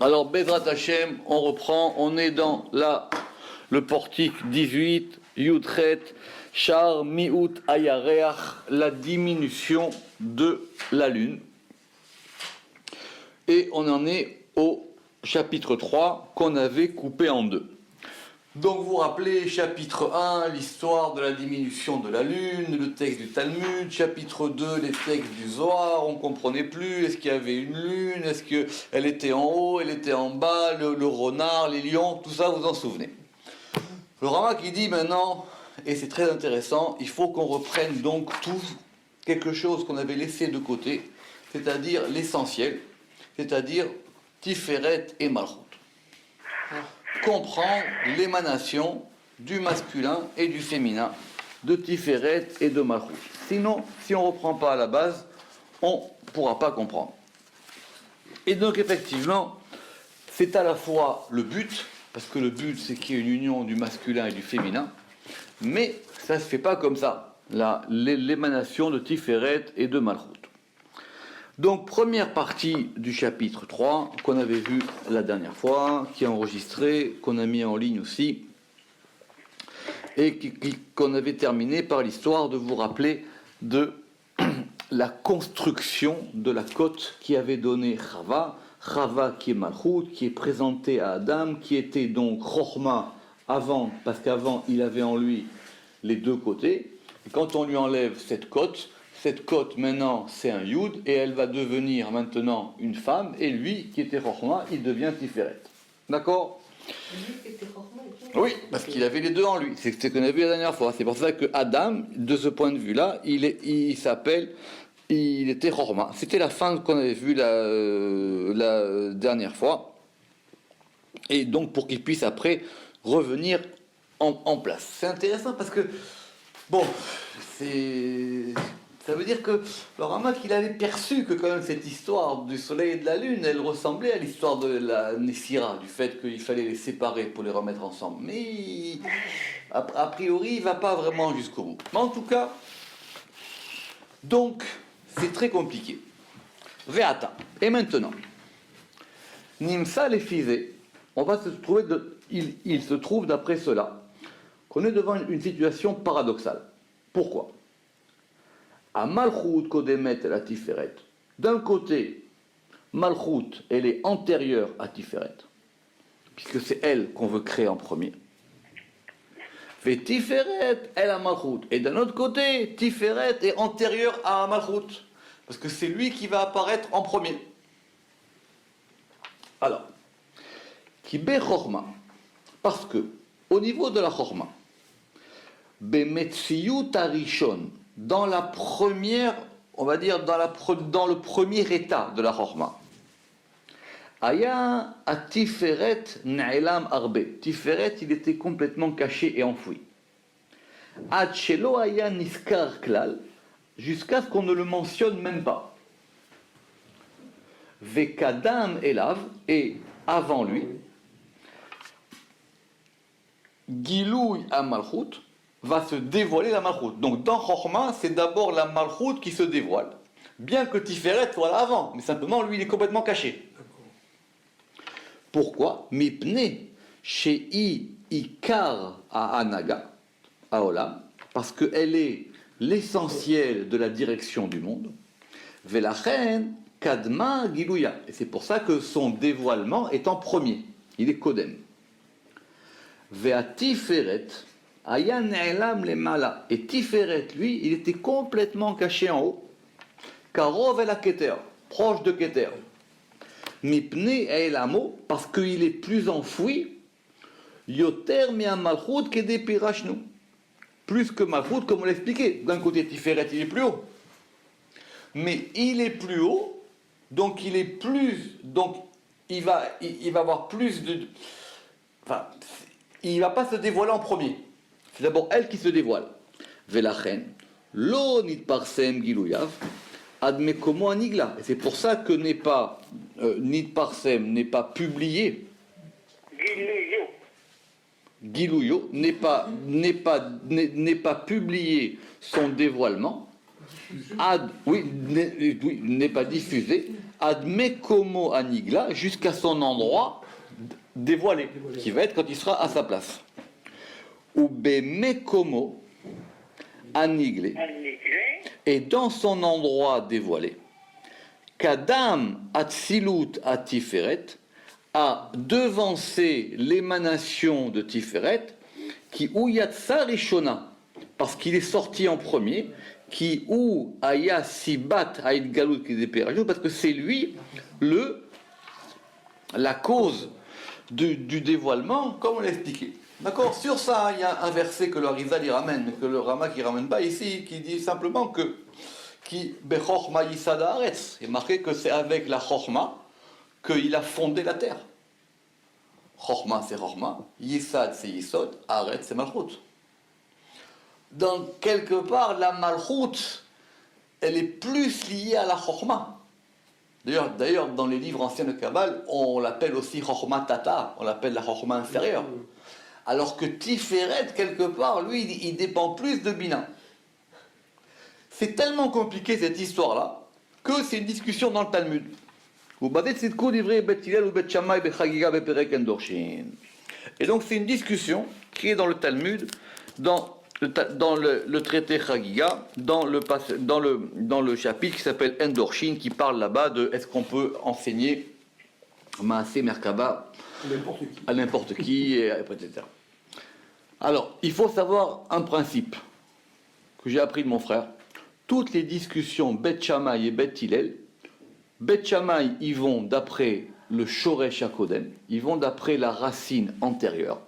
Alors, Bezrat Hashem, on reprend, on est dans le portique 18, Yudchet, Shar, Mi'ut, Ayareach, la diminution de la lune. Et on en est au chapitre 3 qu'on avait coupé en deux. Donc vous vous rappelez, chapitre 1, l'histoire de la diminution de la lune, le texte du Talmud, chapitre 2, les textes du Zohar, on ne comprenait plus, est-ce qu'il y avait une lune, est-ce qu'elle était en haut, elle était en bas, le renard, les lions, tout ça, vous en souvenez. Le Rama qui dit maintenant, et c'est très intéressant, il faut qu'on reprenne donc tout, quelque chose qu'on avait laissé de côté, c'est-à-dire l'essentiel, c'est-à-dire Tiferet et Malchut. Comprendre l'émanation du masculin et du féminin, de Tiferet et de Malchut. Sinon, si on ne reprend pas à la base, on ne pourra pas comprendre. Et donc effectivement, c'est à la fois le but, parce que le but c'est qu'il y ait une union du masculin et du féminin, mais ça ne se fait pas comme ça, l'émanation de Tiferet et de Malchut. Donc, première partie du chapitre 3, qu'on avait vu la dernière fois, qui est enregistré, qu'on a mis en ligne aussi, et qu'on avait terminé par l'histoire de vous rappeler de la construction de la côte qui avait donné Chava qui est Malchut, qui est présenté à Adam, qui était donc Chochma avant, parce qu'avant il avait en lui les deux côtés, et quand on lui enlève cette côte maintenant c'est un Yud, et elle va devenir maintenant une femme, et lui qui était Chochma, il devient Tiferet. D'accord ? Oui, parce qu'il avait les deux en lui, c'est ce qu'on a vu la dernière fois. C'est pour ça que Adam, de ce point de vue-là, il était Chochma. C'était la fin qu'on avait vue la dernière fois, et donc pour qu'il puisse après revenir en place. C'est intéressant parce que, bon, ça veut dire que le Rama qu'il avait perçu que quand même cette histoire du soleil et de la lune, elle ressemblait à l'histoire de la Nessira, du fait qu'il fallait les séparer pour les remettre ensemble. Mais a priori, il ne va pas vraiment jusqu'au bout. Mais en tout cas, donc, c'est très compliqué. Ve'ata. Et maintenant, Nimsa les Fizé, on va se trouver, il se trouve d'après cela, qu'on est devant une situation paradoxale. Pourquoi ? À Malchut Kodemet et la Tiferet. D'un côté, Malchut, elle est antérieure à Tiferet, puisque c'est elle qu'on veut créer en premier. Fait Tiferet, elle a Malchut. Et d'un autre côté, Tiferet est antérieure à Malchut, parce que c'est lui qui va apparaître en premier. Alors, Kibé Chochma, parce que, au niveau de la Chochma, Bemetziyut Arishon, dans la première, on va dire dans le premier état de la Chochma, Aya a Tiferet Na'ilam Arbe. Tiferet, il était complètement caché et enfoui. Ad Shelo Aya Niskar Klal, jusqu'à ce qu'on ne le mentionne même pas. Vekadam Elav, et avant lui, Gilouy Amalchut, va se dévoiler la Malchut. Donc dans Chochma, c'est d'abord la Malchut qui se dévoile. Bien que Tiferet soit là avant, mais simplement lui il est complètement caché. Pourquoi ? Mipne Shei Ikar à Anaga, à Olam, parce qu'elle est l'essentiel de la direction du monde. Velachen Kadma Gilouya. Et c'est pour ça que son dévoilement est en premier. Il est Kodem. Vea Tiferet Aya Ne'elam le Mala. Et Tiferet, lui, il était complètement caché en haut. Karov el Keter, proche de Keter. Mipne Elamo, parce qu'il est plus enfoui. Yoter Mia Malchut Kede Pirashnu. Plus que Malchut, comme on l'expliquait. D'un côté, Tiferet, il est plus haut. Mais il est plus haut, donc il est plus. Donc il va avoir plus de. Enfin, il ne va pas se dévoiler en premier. C'est d'abord elle qui se dévoile. Velachen, lo nitparsem gilouyav, admekomo anigla. Et c'est pour ça que nitparsem n'est pas publié. Gilouyo n'est pas publié son dévoilement. N'est pas diffusé. Admekomo Anigla, jusqu'à son endroit dévoilé, qui va être quand il sera à sa place. Ou Bemekomo Aniglé, et dans son endroit dévoilé, Kadam Atzilut Atiferet, a devancé l'émanation de Tiferet, qui ou Yatsa Rishona, parce qu'il est sorti en premier, qui ou Aya Sibat Aïd Galut Kideperajon, parce que c'est lui la cause du dévoilement, comme on l'a expliqué. D'accord. Sur ça, il y a un verset que le Harizal y ramène, mais que le Rama qui ramène pas ici, qui dit simplement que qui Bechorma Yisad Haaretz, il est marqué que c'est avec la Chorma qu'il a fondé la terre. Chorma c'est Chorma, Yisad c'est Yisod, Haaretz c'est Malchut. Donc quelque part la Malchut, elle est plus liée à la Chorma. D'ailleurs, dans les livres anciens de Kabbale, on l'appelle aussi Chorma Tata, on l'appelle la Chorma inférieure. Alors que Tiferet, quelque part, lui, il dépend plus de Bina. C'est tellement compliqué cette histoire-là, que c'est une discussion dans le Talmud. Et donc c'est une discussion qui est dans le Talmud, dans le traité Chagiga, dans le chapitre qui s'appelle Endorshin, qui parle là-bas de est-ce qu'on peut enseigner Maaseh Merkaba à n'importe qui, etc. Alors, il faut savoir un principe que j'ai appris de mon frère. Toutes les discussions Bet Shammai et Bet Hillel, Bet Shammai, ils vont d'après le Shoresh HaKodem, ils vont d'après la racine antérieure.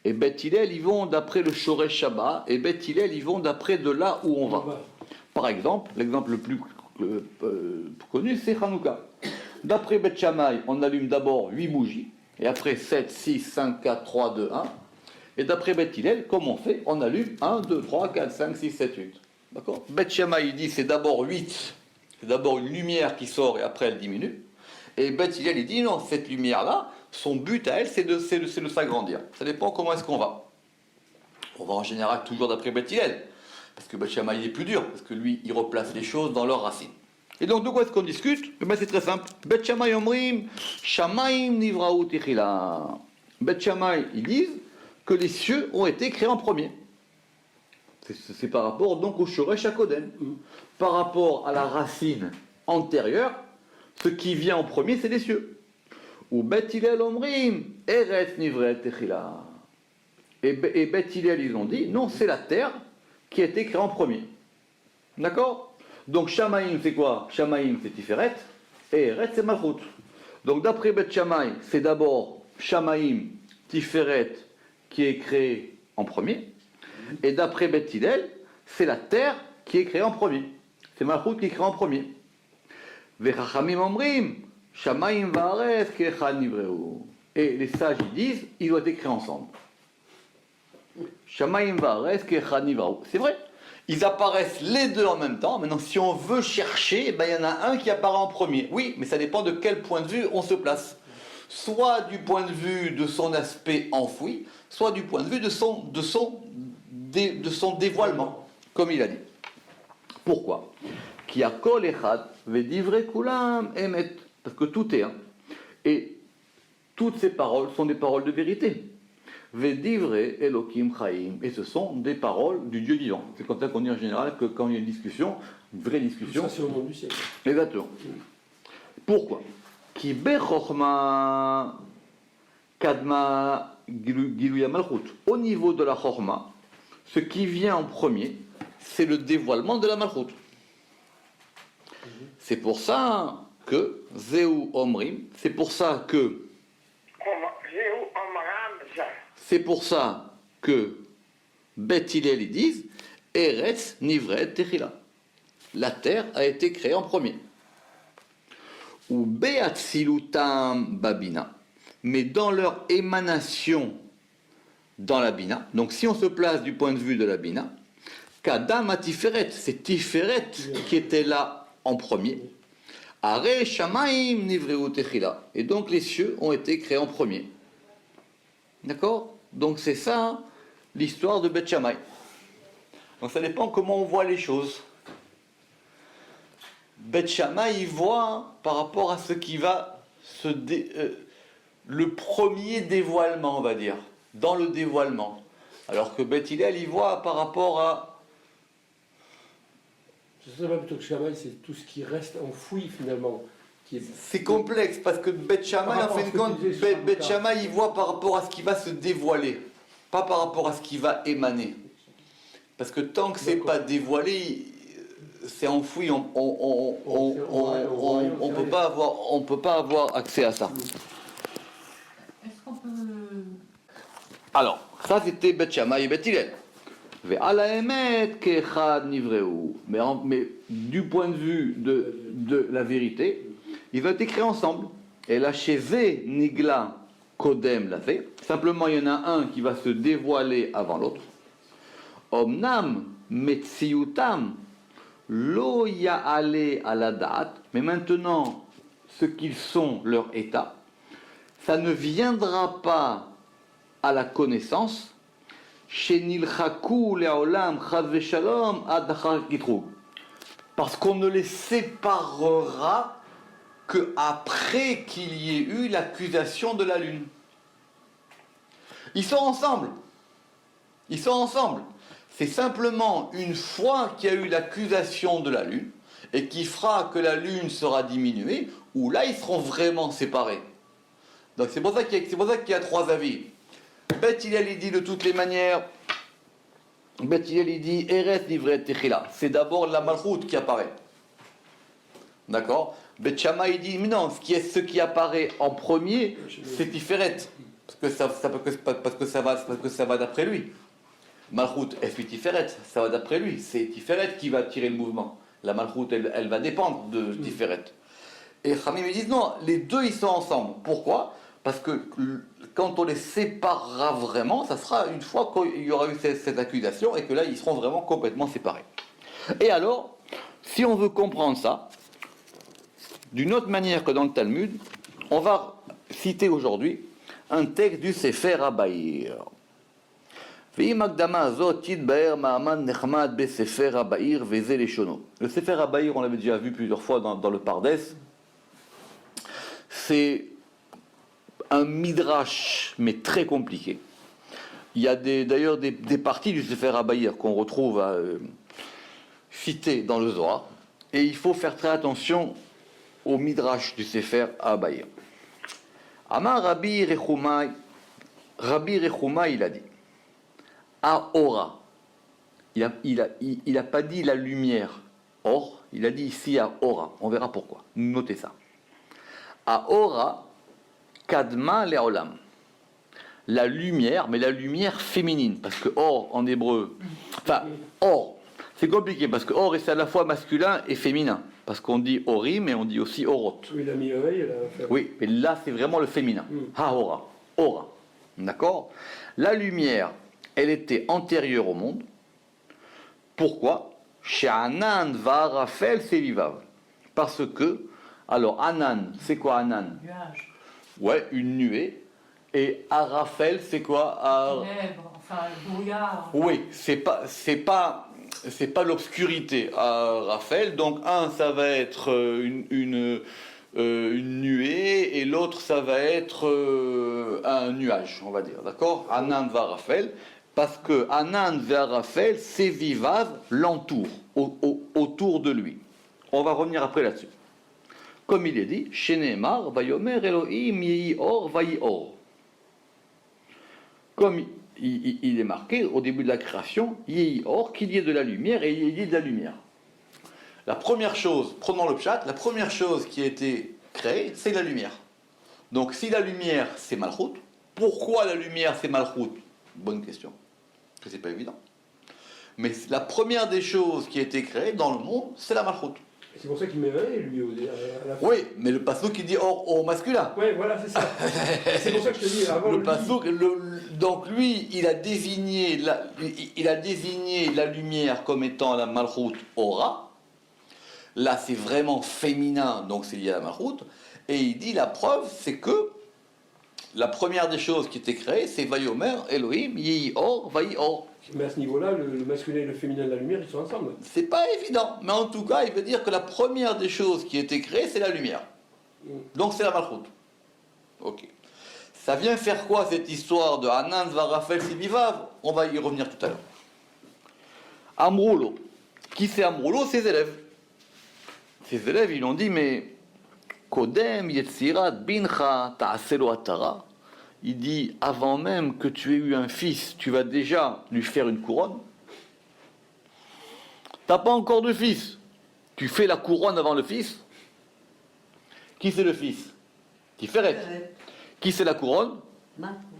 Et Bet Hillel, ils vont d'après le Shoresh Shabbat, et Bet Hillel, ils vont d'après de là où on va. Par exemple, l'exemple le plus connu, c'est Hanouka. D'après Bet Shammai, on allume d'abord 8 bougies, et après 7, 6, 5, 4, 3, 2, 1. Et d'après Bet Hillel, comme on fait, on allume 1, 2, 3, 4, 5, 6, 7, 8. D'accord. Bet Shammai, il dit c'est d'abord 8, c'est d'abord une lumière qui sort et après elle diminue. Et Bet Hillel, il dit non, cette lumière-là, son but à elle, c'est de s'agrandir. Ça dépend comment est-ce qu'on va. On va en général toujours d'après Bet Hillel, parce que Bet Shammai est plus dur, parce que lui, il replace les choses dans leurs racines. Et donc, de quoi est-ce qu'on discute? C'est très simple. Bet Shammai omrim, Shamayim nivraou tichila. Bet Shammai, ils disent que les cieux ont été créés en premier. C'est par rapport donc au Shoresh HaKodem. Par rapport à la racine antérieure, ce qui vient en premier, c'est les cieux. Ou Bet Hillel omrim, Eretz nivret techila. Et Bet Hillel, ils ont dit, non, c'est la terre qui a été créée en premier. D'accord? Donc Shamayim, c'est quoi? Shamayim, c'est Tiferet, et Eretz, c'est Malchut. Donc d'après Bet Shammai, c'est d'abord Shamayim, Tiferet, qui est créé en premier. Et d'après Bet Hillel, c'est la terre qui est créée en premier. C'est Malchut qui est créée en premier. Vechachamim omrim, Shamayim va'aretz ke'echad nivreu. Et les sages ils disent, ils ont été créés ensemble. Shamayim va'aretz ke'echad nivreu. C'est vrai. Ils apparaissent les deux en même temps. Maintenant, si on veut chercher, il y en a un qui apparaît en premier. Oui, mais ça dépend de quel point de vue on se place. Soit du point de vue de son aspect enfoui, soit du point de vue de son dévoilement, comme il a dit. Pourquoi? Ki hakol echad vedivrei kulam emet. Parce que tout est un. Et toutes ces paroles sont des paroles de vérité. Vedivrei Elokim Chaim. Et ce sont des paroles du Dieu vivant. C'est comme ça qu'on dit en général que quand il y a une discussion, une vraie discussion. Ça, c'est au nom du ciel. Exactement. Pourquoi? Ki bechorma kadma giluya malchut. Au niveau de la chorma, ce qui vient en premier, c'est le dévoilement de la malchut. C'est pour ça que Zeu Omrim, c'est pour ça que Bet Hillel ils disent Eretz Nivret Techila. La terre a été créée en premier. Ou Beatzilutam Babina. Mais dans leur émanation dans la Bina, donc si on se place du point de vue de la Bina, Kadam à Tiferet, c'est Tiferet qui était là en premier. Are Shamaim Nivreu Techila. Et donc les cieux ont été créés en premier. D'accord? Donc c'est ça l'histoire de Bet Shammai. Donc ça dépend comment on voit les choses. Bet Shammai, il voit par rapport à ce qui va le premier dévoilement, on va dire, dans le dévoilement. Alors que Bet Hillel, il voit par rapport à... C'est ça, plutôt que Shammai, c'est tout ce qui reste enfoui finalement. C'est complexe parce que Bet Shammai, en fin de compte, Bet Shammai, il voit par rapport à ce qui va se dévoiler, pas par rapport à ce qui va émaner. Parce que tant que c'est pas dévoilé, c'est enfoui, on peut pas avoir accès à ça. Est-ce qu'on peut... Alors, ça c'était Bet Shammai et Bet Hillel. Mais du point de vue de la vérité, ils vont être écrits ensemble. Et là, chez Ve Nigla Kodem la Ve, simplement il y en a un qui va se dévoiler avant l'autre. Omnam Metsiutam Lo Ya'ale ala da'at, mais maintenant, ce qu'ils sont, leur état, ça ne viendra pas à la connaissance. Parce qu'on ne les séparera qu'après qu'il y ait eu l'accusation de la lune. Ils sont ensemble. Ils sont ensemble. C'est simplement une fois qu'il y a eu l'accusation de la lune et qui fera que la lune sera diminuée, où là ils seront vraiment séparés. Donc c'est pour ça qu'il y a trois avis. Bet Hillel il dit de toutes les manières, Bet Hillel il dit Eretz Nivret Techila, c'est d'abord la Malchut qui apparaît. D'accord? Bet Shammai il dit mais non, ce qui apparaît en premier, c'est Tiferet, parce que ça va d'après lui. Malchut est Tiferet, ça va d'après lui, c'est Tiferet qui va tirer le mouvement. La Malchut elle va dépendre de Tiferet. Et Khamim ils disent non, les deux ils sont ensemble. Pourquoi? Parce que quand on les séparera vraiment, ça sera une fois qu'il y aura eu cette accusation et que là, ils seront vraiment complètement séparés. Et alors, si on veut comprendre ça, d'une autre manière que dans le Talmud, on va citer aujourd'hui un texte du Sefer HaBahir. Le Sefer HaBahir, on l'avait déjà vu plusieurs fois dans le Pardes, c'est un midrash, mais très compliqué. Il y a d'ailleurs des parties du Sefer HaBahir qu'on retrouve citées dans le Zohar, et il faut faire très attention au midrash du Sefer HaBahir. Amar Rabbi Rechumai, il a dit Aora. Il a pas dit la lumière, or, il a dit ici Aora. On verra pourquoi. Notez ça. Aora Kadma le'olam. La lumière, mais la lumière féminine, parce que or en hébreu, enfin or, c'est compliqué parce que or c'est à la fois masculin et féminin, parce qu'on dit ori, mais on dit aussi orot. Oui, il a mis œil, il a fait... Oui, mais là c'est vraiment le féminin. Haora, ora, d'accord. La lumière, elle était antérieure au monde. Pourquoi? Chez Anan va Raphaël c'est vivav. Parce que, alors Anan, c'est quoi Anan? Nuage. Ouais, une nuée. Et Arafel, c'est quoi? Ténèbres, enfin, le brouillard. Oui, c'est pas l'obscurité. Arafel, donc un, ça va être une nuée, et l'autre, ça va être un nuage, on va dire, d'accord? Anan va Arafel, parce que Anan va Arafel, c'est vivav, l'entoure, autour de lui. On va revenir après là-dessus. Comme il est dit, Shenemar, Vayomer Elohim, Yehi Or, Vayi Or. Comme il est marqué au début de la création, Yehi Or, qu'il y ait de la lumière et il y ait de la lumière. La première chose, prenons le pshat, la première chose qui a été créée, c'est la lumière. Donc si la lumière c'est Malchut, pourquoi la lumière c'est Malchut? Bonne question, que c'est pas évident. Mais la première des choses qui a été créée dans le monde, c'est la Malchut. C'est pour ça qu'il met œil, lui, à la fin. Oui, mais le passouk qui dit or au masculin. Oui, voilà, c'est ça. C'est pour ça que je te dis, avant Le passouk, donc lui, il a désigné la lumière comme étant la Malchut Ora. Là, c'est vraiment féminin, donc c'est lié à la Malchut. Et il dit la preuve, c'est que la première des choses qui était créée, c'est Vayomer, Elohim, Yi Or, Vayi Or. Mais à ce niveau-là, le masculin et le féminin de la lumière, ils sont ensemble. C'est pas évident, mais en tout cas, il veut dire que la première des choses qui était créée, c'est la lumière. Donc c'est la Malchut. Ok. Ça vient faire quoi cette histoire de Hanan, Varafel, Sibivav? On va y revenir tout à l'heure. Amroulo. Qui c'est Amroulo? Ses élèves. Ses élèves, ils ont dit, mais Kodem, Yetzirat, Bincha, Ta'aselo Atara. Il dit, avant même que tu aies eu un fils, tu vas déjà lui faire une couronne. T'as pas encore de fils. Tu fais la couronne avant le fils. Qui c'est le fils? Tiferet. Qui c'est la couronne?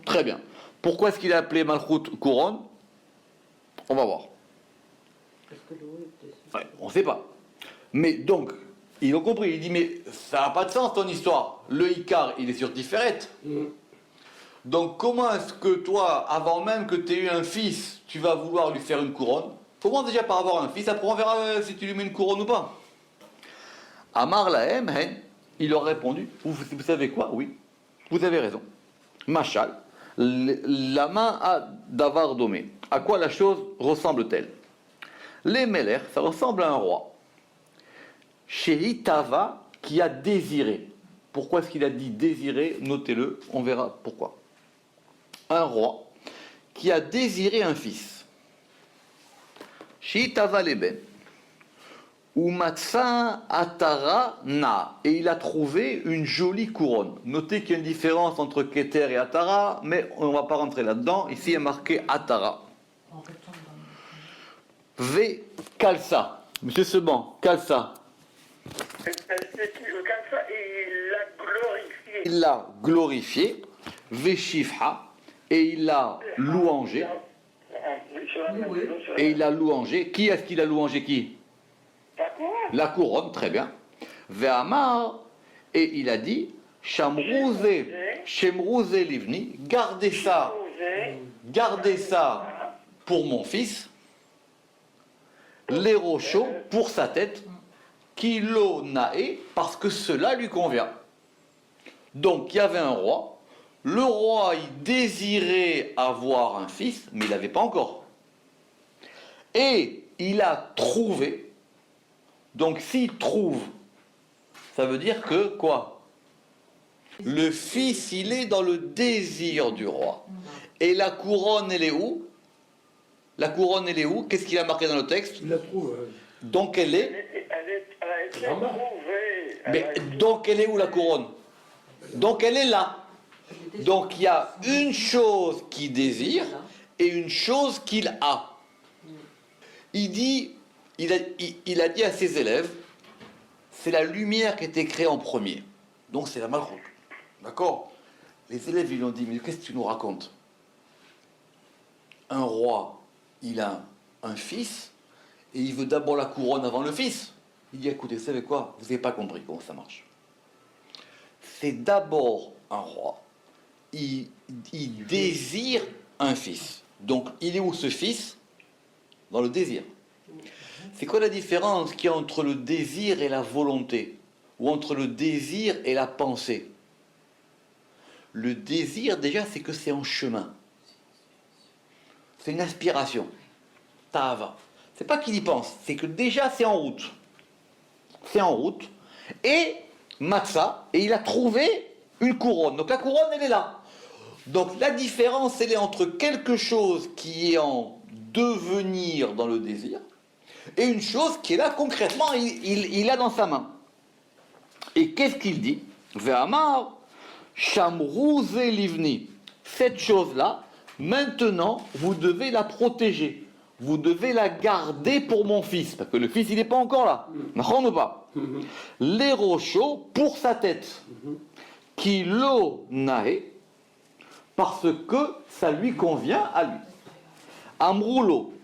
Très bien. Pourquoi est-ce qu'il a appelé Malchut couronne? On va voir. Ouais, on ne sait pas. Mais donc, ils ont compris. Il dit, mais ça n'a pas de sens ton histoire. Le Icar, il est sur Tiferet. Donc comment est-ce que toi, avant même que tu aies eu un fils, tu vas vouloir lui faire une couronne? Commence déjà par avoir un fils, après on verra si tu lui mets une couronne ou pas. Amar Lahem, il leur a répondu, vous savez quoi? Oui, vous avez raison. Machal, la main à Davar Domé. À quoi la chose ressemble-t-elle? Les Meller, ça ressemble à un roi. Chez Itava, qui a désiré. Pourquoi est-ce qu'il a dit désiré? Notez-le, on verra pourquoi. Un roi qui a désiré un fils. Shitava leben. Umatsa atara na. Et il a trouvé une jolie couronne. Notez qu'il y a une différence entre Keter et Atara, mais on ne va pas rentrer là-dedans. Ici, il y a marqué Atara. V. Kalsa. Monsieur Seban, Kalsa. Il l'a glorifié. V. Shifha. Et il l'a louangé. Et il a louangé. Qui est-ce qu'il a louangé? Qui? La couronne, très bien. Ve'amar, et il a dit, Shamrouze livni, gardez ça pour mon fils, les rochos pour sa tête, kilo nae, parce que cela lui convient. Donc il y avait un roi. Le roi, il désirait avoir un fils, mais il n'avait pas encore. Et il a trouvé. Donc s'il trouve, ça veut dire que quoi? Le fils, il est dans le désir du roi. Et la couronne, elle est où? La couronne, elle est où? Qu'est-ce qu'il a marqué dans le texte? Il la trouve. Donc elle est... Mais donc elle est où la couronne? Donc elle est là. Donc il y a une chose qu'il désire et une chose qu'il a. Il a dit à ses élèves, c'est la lumière qui a été créée en premier. Donc c'est la Malchut. D'accord? Les élèves, ils lui ont dit, mais qu'est-ce que tu nous racontes? Un roi, il a un fils et il veut d'abord la couronne avant le fils. Il dit, écoutez, vous savez quoi? Vous n'avez pas compris comment ça marche. C'est d'abord un roi. Il désire un fils. Donc, il est où ce fils? Dans le désir. C'est quoi la différence qu'il y a entre le désir et la volonté? Ou entre le désir et la pensée? Le désir, déjà, c'est que c'est en chemin. C'est une aspiration. Tava. C'est pas qu'il y pense, c'est que déjà, c'est en route. C'est en route. Et Matza, et il a trouvé une couronne. Donc la couronne, elle est là. Donc la différence, elle est entre quelque chose qui est en devenir dans le désir et une chose qui est là concrètement, il a dans sa main. Et qu'est-ce qu'il dit? Ve'amar shamrouze livni. Cette chose-là, maintenant, vous devez la protéger. Vous devez la garder pour mon fils, parce que le fils, il n'est pas encore là. N'en pas. Les rochos pour sa tête. Kilo nae, parce que ça lui convient à lui. Amroulo,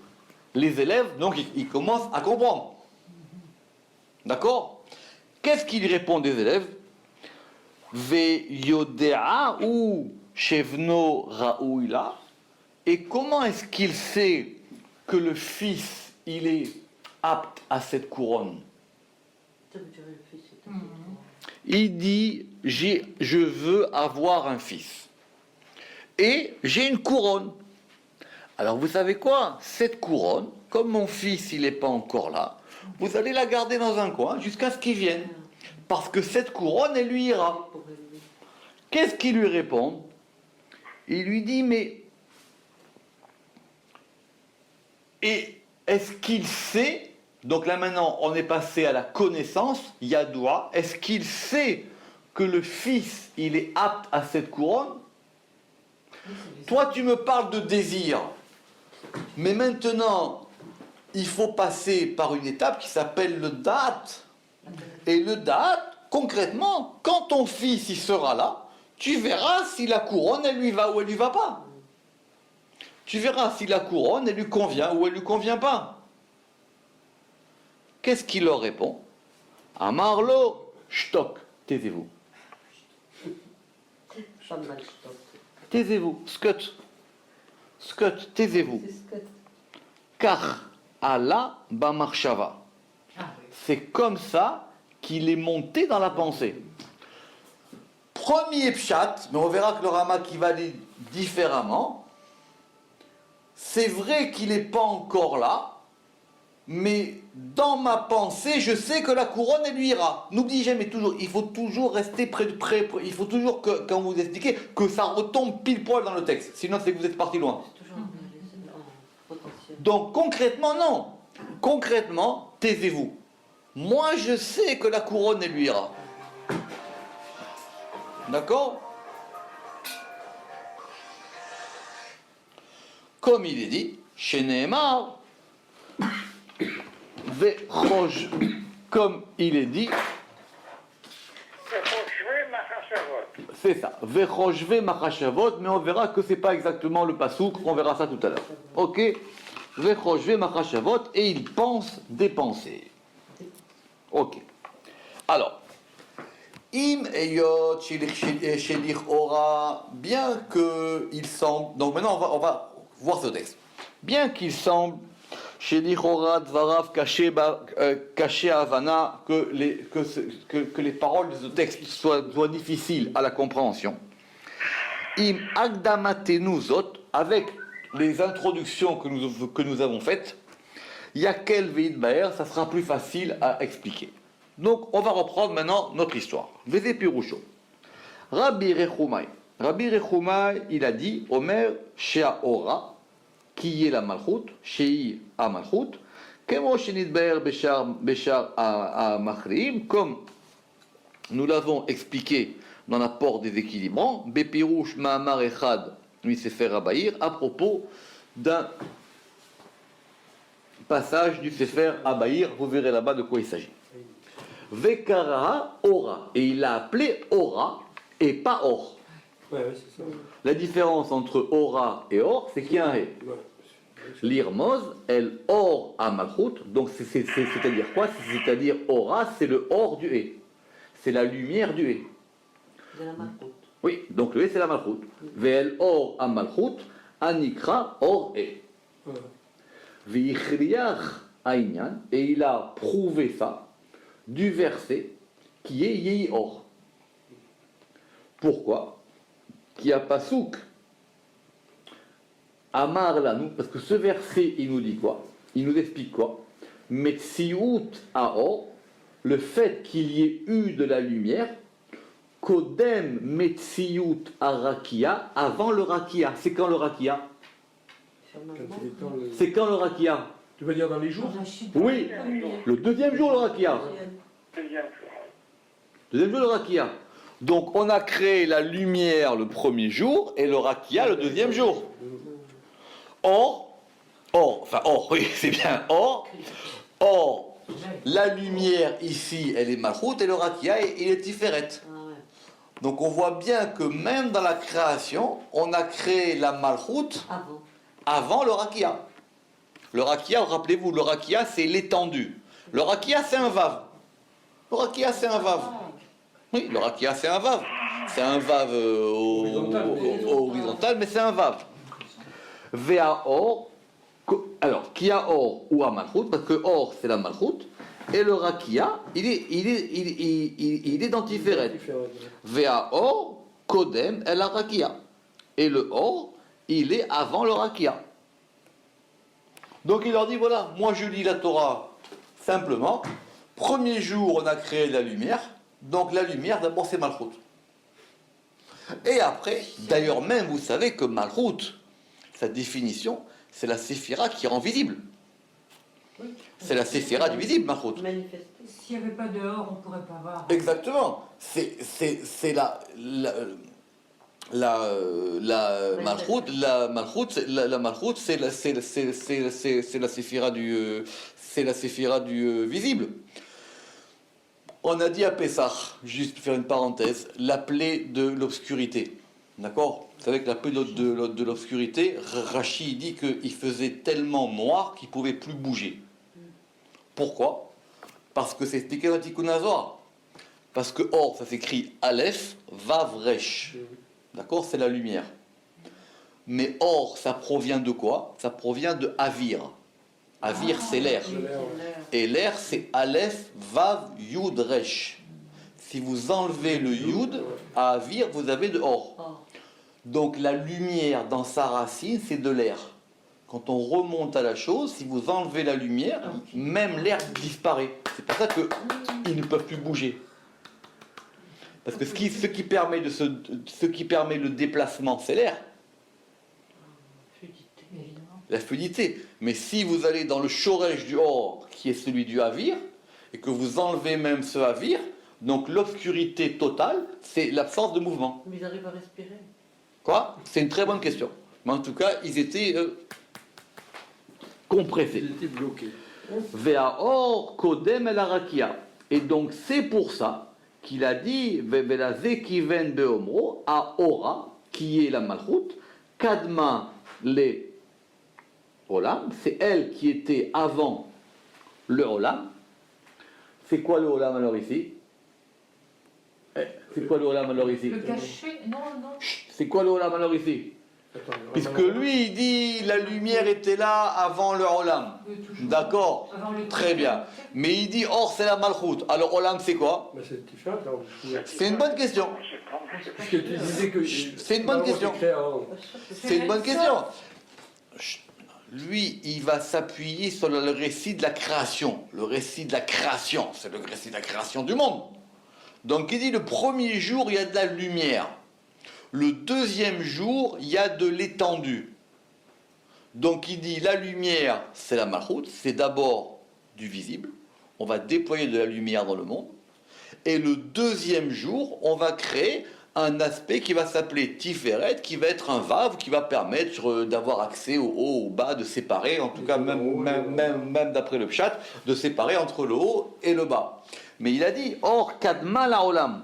les élèves, donc ils commencent à comprendre. D'accord? Qu'est-ce qu'il répond des élèves? Ve yodea ou chevno raouila. Et comment est-ce qu'il sait que le fils, il est apte à cette couronne? Il dit, je veux avoir un fils. et j'ai une couronne. Alors vous savez quoi? Cette couronne, comme mon fils il n'est pas encore là, vous allez la garder dans un coin jusqu'à ce qu'il vienne. Parce que cette couronne, elle lui ira. Qu'est-ce qu'il lui répond? Il lui dit, mais... Et est-ce qu'il sait, donc là maintenant on est passé à la connaissance, Yadoua, est-ce qu'il sait que le fils, il est apte à cette couronne? Toi tu me parles de désir, mais maintenant il faut passer par une étape qui s'appelle le date. Et le date, concrètement, quand ton fils il sera là, tu verras si la couronne elle lui va ou elle lui va pas. Tu verras si la couronne elle lui convient ou elle lui convient pas. Qu'est-ce qu'il leur répond? Amarlo, shtok, taisez-vous. Taisez-vous, skut. Skut, taisez-vous. Car Allah bamarshava. C'est comme ça qu'il est monté dans la pensée. Premier pshat, mais on verra que le Rama qui va dire différemment. C'est vrai qu'il n'est pas encore là, mais dans ma pensée, je sais que la couronne, elle lui ira. N'oubliez jamais toujours, il faut toujours rester près, il faut toujours que, quand vous expliquez, que ça retombe pile poil dans le texte. Sinon, c'est que vous êtes parti loin. Donc, concrètement, non. Concrètement, taisez-vous. Moi, je sais que la couronne, elle lui ira. D'accord? Comme il est dit, chez Nehemar, comme il est dit, c'est ça, Vechoshve machashavot, mais on verra que c'est pas exactement le pasouk, on verra ça tout à l'heure. Ok? Vechoshve machashavot, et il pense des pensées. Ok. Alors, im eyot shelich ora, bien qu'il semble, donc maintenant on va voir ce texte. Bien qu'il semble shelich ora dvarav caché à Havana, que les paroles de ce texte soient difficiles à la compréhension. Im agdamatenu zot, avec les introductions que nous avons faites, Yakel veid baer, ça sera plus facile à expliquer. Donc, on va reprendre maintenant notre histoire. Veze Pirusho. Rabbi Rechumai. Rabbi Rechumai, il a dit, Omer, Shea Ora, qui est la Malchut, Shei a Malchut, Kemo Shenit Baer Beshar a Machrim, comme nous l'avons expliqué dans l'apport des équilibrants, Bepirush Ma'amar Echad, lui Sefer Abaïr, à propos d'un passage du Sefer Abaïr, vous verrez là-bas de quoi il s'agit. Vekara Ora, et il l'a appelé Ora et pas Or. Ouais, c'est ça. La différence entre Ora et Or, c'est qu'il y a un He. L'Irmoz, el Or à Malchut, donc c'est-à-dire quoi? C'est-à-dire Ora, c'est le Or du He. C'est la lumière du He. De la Malchut. Oui, donc le He c'est la Malchut. Ve'el Or à Malchut, Anikra Or He. Ve'ichriyach Aïnyan, et il a prouvé ça du verset qui est Yehi Or. Pourquoi? Qui a pasouk Amar Lanou, parce que ce verset il nous dit quoi? Il nous explique quoi? Metsiout à Or, le fait qu'il y ait eu de la lumière, Kodem Metsiout à Rakia, avant le Rakia. C'est quand le Rakia? C'est quand le Rakia? Tu veux dire dans les jours? Oui, le deuxième jour le Rakia. Deuxième jour le Rakia. Donc on a créé la lumière le premier jour et le Rakia le deuxième jour. Or, oui, c'est bien, or, la lumière ici, elle est Malchut et le Rakia, il est Tiferet. Donc on voit bien que même dans la création, on a créé la Malchut avant le Rakia. Le Rakia, rappelez-vous, le Rakia c'est l'étendue. Le Rakia c'est un Vav. Le Rakia c'est un Vav. Oui, le Rakia c'est un Vav. C'est un Vav horizontal, mais c'est un Vav. Vea Or, alors, qui a Or ou a Malchut, parce que Or c'est la Malchut, et le Rakia, il est dans Tiferet. Vea Or, Kodem, el Rakia. Et le Or, il est avant le Rakia. Donc il leur dit, voilà, moi je lis la Torah simplement. Premier jour, on a créé la lumière. Donc la lumière, d'abord, c'est Malchut. Et après, d'ailleurs même, vous savez que Malchut, sa définition, c'est la séphira qui rend visible. C'est la séphira du visible, Malchut. Manifester. S'il n'y avait pas dehors, on ne pourrait pas voir. Exactement. C'est la Malchut, la Malchut, c'est la séphira du visible. On a dit à Pessah, juste pour faire une parenthèse, la plaie de l'obscurité. D'accord? Vous savez que la plaie de l'obscurité, Rashi dit qu'il faisait tellement noir qu'il ne pouvait plus bouger. Pourquoi? Parce que c'est expliqué dans Tikkun Hazor. Parce que Or, ça s'écrit Aleph, Vav, Resh. D'accord? C'est la lumière. Mais Or, ça provient de quoi? Ça provient de Avir. Avir, c'est l'air. Et l'air, c'est Aleph, Vav, Yud, Resh. Si vous enlevez le Yud, à Avir, vous avez de Or. Donc la lumière, dans sa racine, c'est de l'air. Quand on remonte à la chose, si vous enlevez la lumière, même l'air disparaît. C'est pour ça qu'ils ne peuvent plus bouger. Parce que ce qui permet le déplacement, c'est l'air. Évidemment. La fluidité. Mais si vous allez dans le shoresh du Or, qui est celui du Havir, et que vous enlevez même ce Havir, donc l'obscurité totale, c'est l'absence de mouvement. Mais ils arrivent à respirer. Quoi? C'est une très bonne question. Mais en tout cas, ils étaient compressés. Ils étaient bloqués. Ve'aor kodem el harakia. Et donc c'est pour ça qu'il a dit ve'velazé kiven beomro a ora, qui est la malchut, kadma le olam, c'est elle qui était avant le olam. C'est quoi le olam alors ici? C'est quoi le olam alors ici? Le cachet, non. C'est quoi le olam alors ici? Attends, Puisque lui, il dit la lumière était là avant le olam. Toujours. D'accord, Avant le très bien. Mais il dit or c'est la malchoute. Alors olam c'est quoi? Mais c'est différent. C'est une bonne question. Parce que tu disais que. C'est une bonne question. C'est une bonne question. Chut. Lui, il va s'appuyer sur le récit de la création. Le récit de la création, c'est le récit de la création du monde. Donc il dit le premier jour, il y a de la lumière. Le deuxième jour, il y a de l'étendue. Donc il dit la lumière, c'est la malchoute, c'est d'abord du visible. On va déployer de la lumière dans le monde. Et le deuxième jour, on va créer un aspect qui va s'appeler Tiferet, qui va être un Vav, qui va permettre d'avoir accès au haut, au bas, de séparer, en tout cas même d'après le Pshat, de séparer entre le haut et le bas. Mais il a dit, Or Kadma la Olam.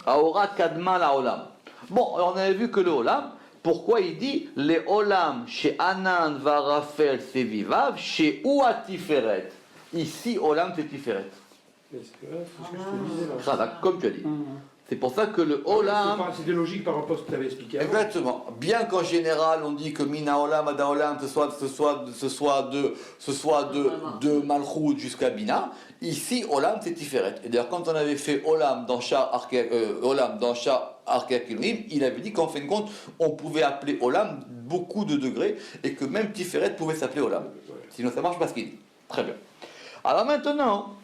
Aora Kadma la Olam. Bon, alors on avait vu que le Olam, pourquoi il dit les Olam chez Anan va Raphaël c'est Vivav, chez Oua Tiferet. Ici, Olam c'est Tiferet. C'est ce que je te disais là. Ça, comme tu as dit. C'est pour ça que le Olam. C'était logique par rapport à ce que tu avais expliqué avant. Exactement. Bien qu'en général, on dit que Mina Olam, Ada Olam, ce soit de Malchut jusqu'à Bina. Ici, Olam, c'est Tiferet. Et d'ailleurs, quand on avait fait Olam dans Shah Arkea Kiluim, il avait dit qu'en fin de compte, on pouvait appeler Olam beaucoup de degrés et que même Tiferet pouvait s'appeler Olam. Sinon, ça marche pas ce qu'il dit. Très bien. Alors maintenant,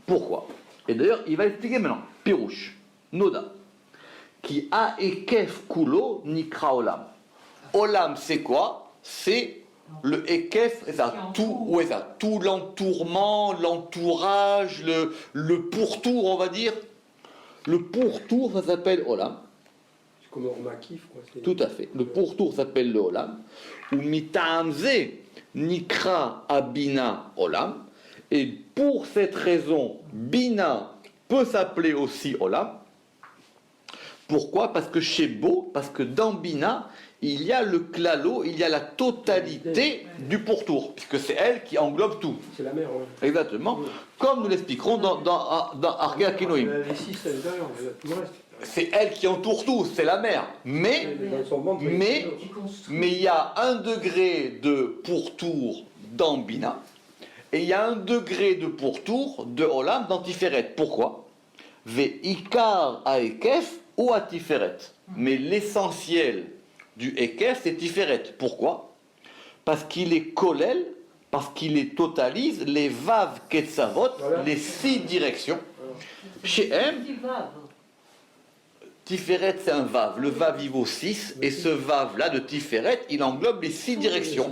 pourquoi? Et d'ailleurs, il va expliquer maintenant. Pirouche, Noda, qui a ekef kulo nikra olam. Olam, c'est quoi? C'est le ekef, tout l'entourement, l'entourage, le pourtour, on va dire. Le pourtour, ça s'appelle olam. C'est comme un makif, quoi. Tout à fait. Le pourtour s'appelle le olam. Ou mitamze nikra abina olam. Et pour cette raison, bina peut s'appeler aussi Olam. Pourquoi? Parce que dans Bina, il y a le klalo, il y a la totalité du pourtour, puisque c'est elle qui englobe tout. C'est la mer, ouais. Exactement. Comme nous l'expliquerons dans Arkea Kiluim. Les six à l'intérieur, tout le reste. C'est elle qui entoure tout, c'est la mer. Mais il y a un degré de pourtour dans Bina, et il y a un degré de pourtour de Olam dans Tiferet. Pourquoi? Ve'ikar aekef ou à Tiferet. Mais l'essentiel du Ekef, c'est Tiferet. Pourquoi? Parce qu'il est Kolel, parce qu'il les totalise, les Vav Ketzavot, Voilà. les 6 directions. Chez M, Petit Vav. Tiferet, c'est un Vav. Le Vav, il vaut 6. Et ce Vav-là de Tiferet, il englobe les 6 directions.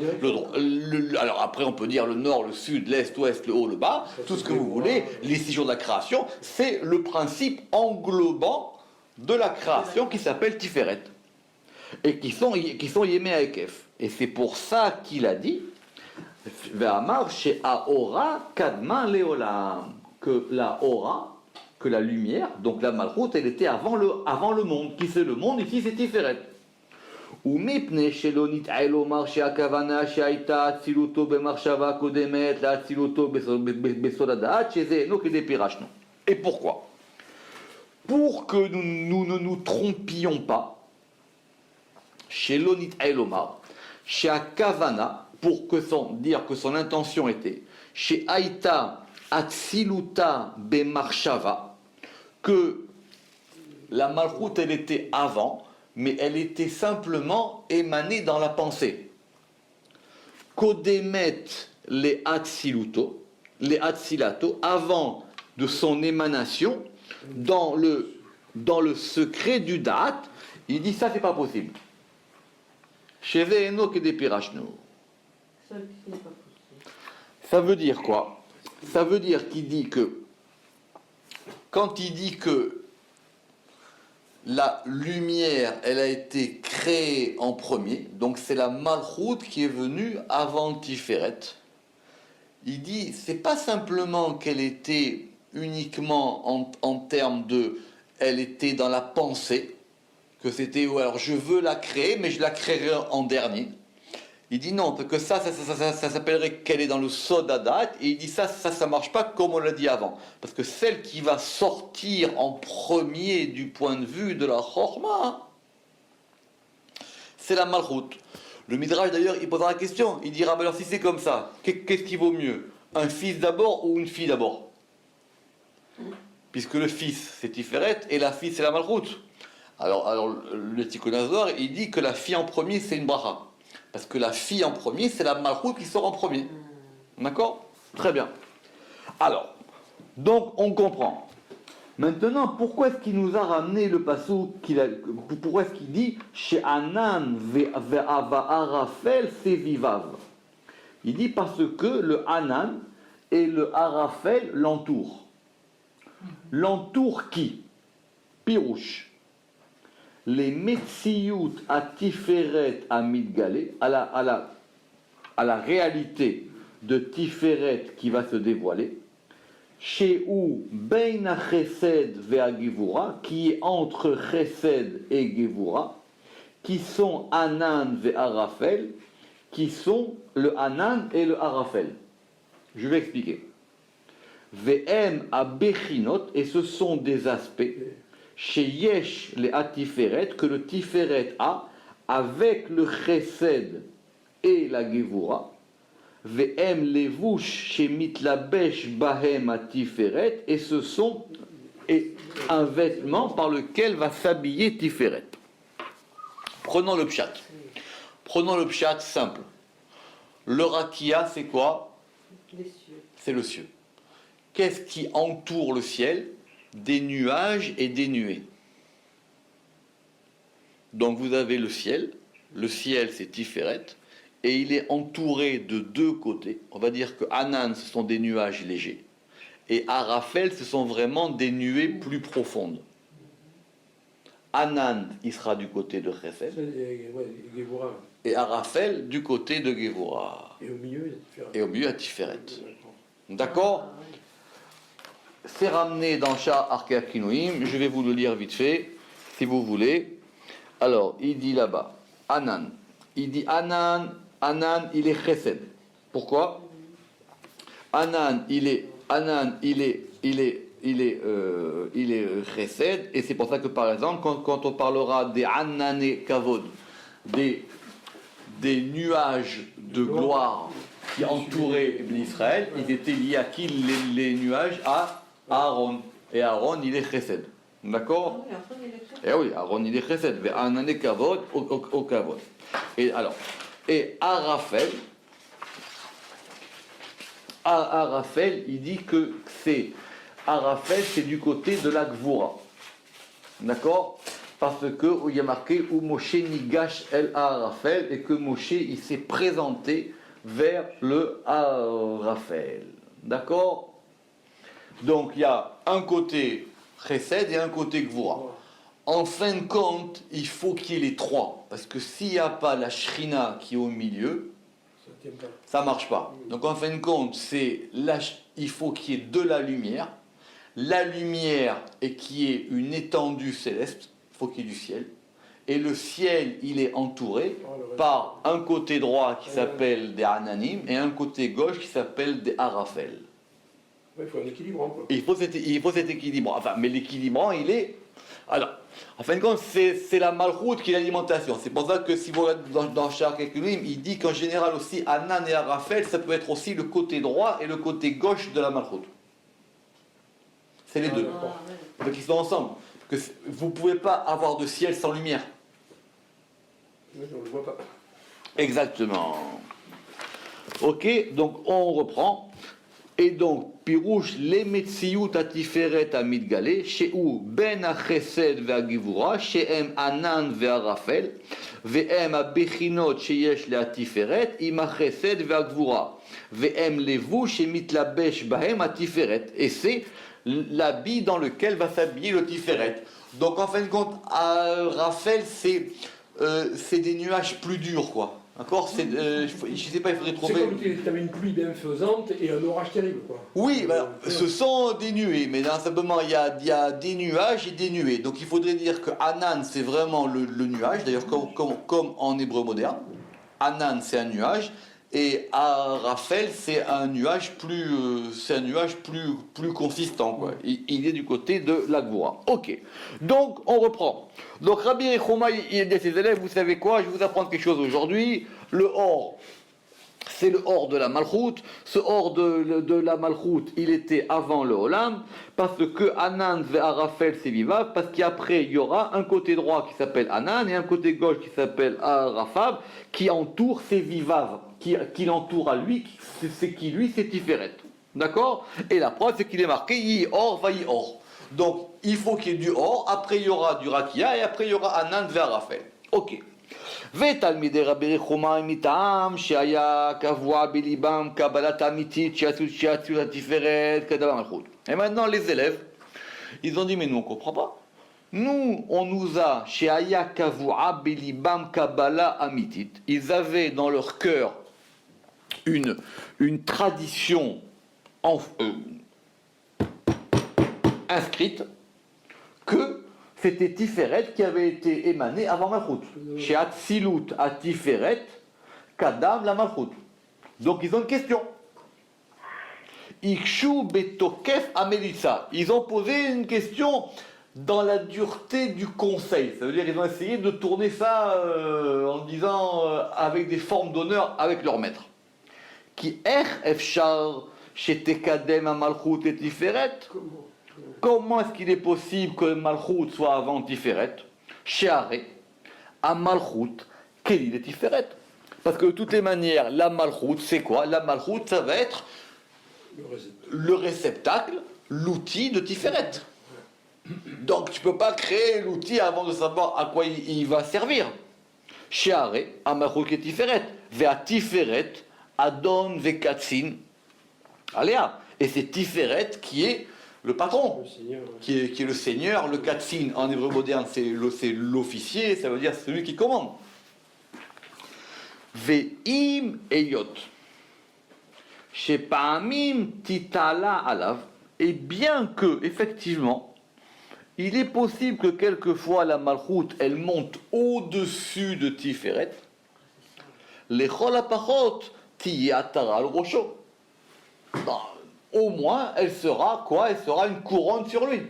Alors après, on peut dire le nord, le sud, l'est, l'ouest, le haut, le bas, tout ce que vous voulez. Les 6 jours de la création, c'est le principe englobant de la création qui s'appelle Tiferet. Et qui sont Yémé Ekef. Et c'est pour ça qu'il a dit Ve'amar chez Aora Kadma Leolam, que la Ora, que la lumière, donc la Malchut, elle était avant le monde. Qui c'est le monde? Ici, c'est Tiferet. ומפני שלא נטעה לומר שהכוונה שהייתה אצילותו במחשבה קודמת לאצילותו בסוד הדעת, שזה אינו כדי פירשנו. Et pourquoi? Pour que nous ne nous trompions pas, שלא נטעה לומר, שהכוונה, pour dire que son intention était, שהייתה אצילותה במחשבה, que la Malchut, elle était avant, mais elle était simplement émanée dans la pensée. Kodemet les Atsiluto, avant de son émanation, dans le secret du Da'at, il dit ça, c'est pas possible. Sheve eno kedepirashnu. Ça veut dire quoi? Ça veut dire qu'il dit que, quand il dit que la lumière, elle a été créée en premier, donc c'est la Malchut qui est venue avant Tiferet. Il dit, c'est pas simplement qu'elle était uniquement en termes de, elle était dans la pensée, que c'était, alors je veux la créer, mais je la créerai en dernier. Il dit non, parce que ça s'appellerait qu'elle est dans le Sodadat, et il dit ça marche pas comme on l'a dit avant. Parce que celle qui va sortir en premier du point de vue de la Chorma, c'est la Malchut. Le Midrash d'ailleurs, il posera la question, il dira, alors si c'est comme ça, qu'est-ce qui vaut mieux? Un fils d'abord ou une fille d'abord? Puisque le fils c'est Tiferet et la fille c'est la Malchut. Alors le Tikkun Azor, il dit que la fille en premier c'est une bracha. Parce que la fille en premier, c'est la Malchut qui sort en premier. D'accord? Très bien. Alors, donc on comprend. Maintenant, pourquoi est-ce qu'il nous a ramené le passou? Pourquoi est-ce qu'il dit chez Anan ve'Arafel c'est vivav? Il dit parce que le Anan et le Arafel l'entourent. L'entourent qui? Pirouche. Les Metsiout à Tiferet à Midgalé, à la réalité de Tiferet qui va se dévoiler, chez où Beina Chesed ve'a Gevura, qui est entre Chesed et Gevura, qui sont Anan ve'a Raphaël, qui sont le Anan et le Arafel. Je vais expliquer. Ve'em à Bechinot, et ce sont des aspects. Chez Yesh les Atiferet, que le Tiferet a avec le Chesed et la Gevura, Ve'em levouch chez Mitlabesh Bahem Atiferet, et ce sont un vêtement par lequel va s'habiller Tiferet. Prenons le pshat. Prenons le pshat simple. Le rakia, c'est quoi? C'est le ciel. Qu'est-ce qui entoure le ciel? Des nuages et des nuées. Donc vous avez le ciel c'est Tiferet, et il est entouré de deux côtés. On va dire que Anan, ce sont des nuages légers, et Arafel, ce sont vraiment des nuées plus profondes. Anan, il sera du côté de Chesed, et Arafel du côté de Gevura. Et au milieu, il y a Tiferet. D'accord? C'est ramené dans Shah Arkea Kinouim, je vais vous le lire vite fait, si vous voulez. Alors, il dit là-bas, Anan. Il dit Anan, il est Chesed. Pourquoi? Anan, il est Chesed, et c'est pour ça que par exemple, quand on parlera des Anane Kavod, des nuages de gloire qui entouraient l'Israël, ils étaient liés à qui? Les nuages à Aaron. Et Aaron, il est Chesed. D'accord? Eh oui, Aaron il est chesed, ve'anane kavod au kavod. Et alors, et Arafel, il dit que c'est Arafel, c'est du côté de la Gvura. D'accord? Parce que il y a marqué où Moshe nigash el Arafel et que Moshe il s'est présenté vers le Arafel. D'accord? Donc il y a un côté Chesed et un côté Gvura. En fin de compte, il faut qu'il y ait les trois. Parce que s'il n'y a pas la Shrina qui est au milieu, ça ne marche pas. Donc en fin de compte, il faut qu'il y ait de la lumière et qu'il y ait une étendue céleste, il faut qu'il y ait du ciel. Et le ciel, il est entouré par un côté droit qui s'appelle des Ananim et un côté gauche qui s'appelle des Arafel. Il faut un équilibrant, quoi. Il faut cet équilibrant. Enfin, mais l'équilibrant, il est... Alors, en fin de compte, c'est la malchoute qui est l'alimentation. C'est pour ça que si vous regardez dans Shach Ekulim, il dit qu'en général aussi, Anan et Arafel, ça peut être aussi le côté droit et le côté gauche de la malchoute. C'est les deux. Donc ils sont ensemble. Vous ne pouvez pas avoir de ciel sans lumière. Oui, on ne le voit pas. Exactement. Ok, donc on reprend. Et donc, Pirouche, les Metsiout atiferet à Midgalé, chez où Ben Achesed ve'agivura, chez Em Anan ve'arafel, ve'em abechinot sheyesh le atiferet, im Achesed ve'agvura, ve'em levu chez mitlabesh bahem atiferet. Et c'est l'habit dans lequel va s'habiller le tiferet. Donc, en fin de compte, Raphaël, c'est des nuages plus durs, quoi. D'accord, je ne sais pas, il faudrait trouver... C'est comme si tu avais une pluie bienfaisante et un orage terrible, quoi. Oui, ben, ce sont des nuées, mais là, simplement, il y a des nuages et des nuées. Donc il faudrait dire que Anan, c'est vraiment le nuage, d'ailleurs, comme en hébreu moderne. Anan, c'est un nuage, et Arafel, c'est un nuage plus consistant, quoi. Il est du côté de la Gvoura. Ok, donc on reprend. Donc Rabbi Rechoma, il dit à ses élèves, vous savez quoi, je vais vous apprendre quelque chose aujourd'hui. Le Or, c'est le Or de la Malchoute. Ce Or de la Malchoute, il était avant le Olam, parce que Anan ve Arafel, c'est Vivav, parce qu'après, il y aura un côté droit qui s'appelle Anan et un côté gauche qui s'appelle Arafav, qui entoure ces Vivav, qui l'entoure à lui, c'est Tiferet. D'accord? Et la preuve, c'est qu'il est marqué Yi Or, va Yi Or. Donc, il faut qu'il y ait du Or, après il y aura du Rakia, et après il y aura Anan ve Arafel. Ok. ותלמידי רבי רחומי מטעם שהיה קבוע בליבם קבלת אמיתית שיצאו לתפארת כדבר מלכות. Et maintenant les élèves, ils ont dit mais nous on comprend pas. Nous on nous a שהיה קבוע בליבם קבלה אמיתית. Ils avaient dans leur cœur une tradition inscrite que c'était Tiferet qui avait été émané avant Malchut. Chez Atzilut à Tiferet, Kadam la Malchut. Donc ils ont une question. Ikshu betokef amelitsa. Ils ont posé une question dans la dureté du conseil. Ça veut dire qu'ils ont essayé de tourner ça en disant avec des formes d'honneur avec leur maître. Qui efshar chez Tekadem à Malchut et Tiferet. Comment est-ce qu'il est possible que Malchut soit avant Tiferet? Sheare, à Malchut, quel est Tiferet? Parce que de toutes les manières, la Malchut, c'est quoi? La Malchut, ça va être le réceptacle, l'outil de Tiferet. Donc tu ne peux pas créer l'outil avant de savoir à quoi il va servir. Sheare, à Malchut et Tiferet. Vea Tiferet, Adon Vekatsin, Aléa. Et c'est Tiferet qui est le patron, qui est le seigneur, le katsin en hébreu moderne, c'est l'officier, ça veut dire celui qui commande. Ve'im eyot, shepa'amim titala alav, et bien que, effectivement, il est possible que quelquefois la malchoute, elle monte au-dessus de Tiferet, lechol apachot tiyatara al-rosho. Au moins, elle sera quoi? Elle sera une couronne sur lui.